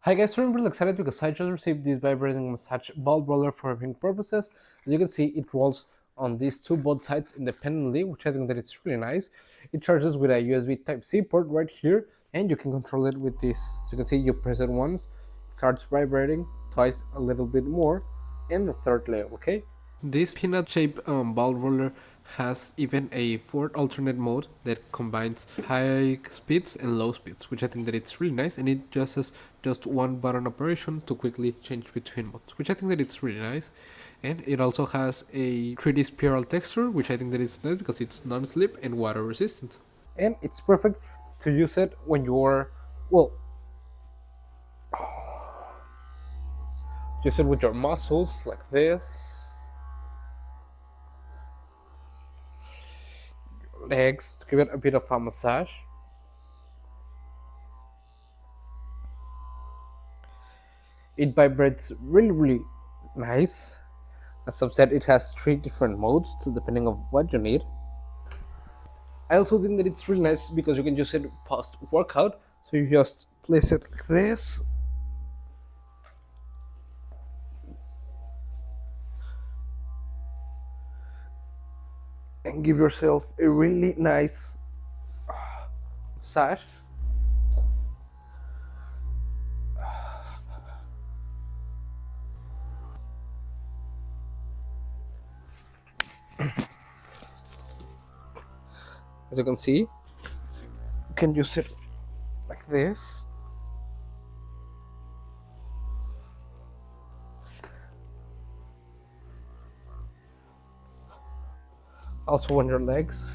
Hi guys, so I'm really excited because I just received this vibrating massage ball roller for viewing purposes. As you can see, it rolls on these two both sides independently, which I think that it's really nice. It charges with a USB Type-C port right here, and you can control it with this. So you can see you press it once, it starts vibrating, twice a little bit more, and the third layer, okay? This peanut-shaped ball roller has even a fourth alternate mode that combines high speeds and low speeds, which I think that it's really nice, and it just has just one button operation to quickly change between modes, which I think that it's really nice. And it also has a 3D spiral texture, which I think that is nice because it's non-slip and water resistant. And it's perfect to use it when you're, well, use it with your muscles like this, legs, to give it a bit of a massage. It vibrates really nice. As I've said, it has 3 different modes, so depending on what you need. I also think that it's really nice because you can use it post workout, so you just place it like this, and give yourself a really nice massage. As you can see, you can use it like this. Also on your legs.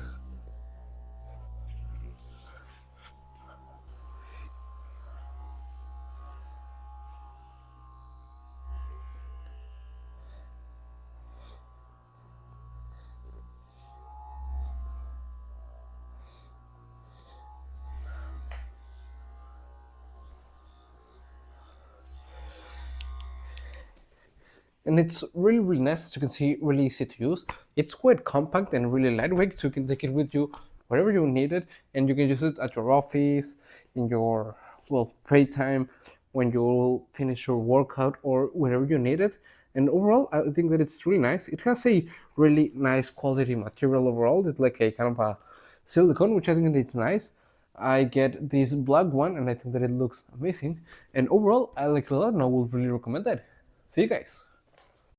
And it's really nice. As you can see, really easy to use. It's quite compact and really lightweight, so you can take it with you wherever you need it, and you can use it at your office, in your, well, free time, when you finish your workout, or wherever you need it. And overall, I think that it's really nice. It has a really nice quality material overall. It's like a kind of a silicone, which I think that it's nice. I get this black one, and I think that it looks amazing. And overall, I like it a lot, and I would really recommend that. See you guys.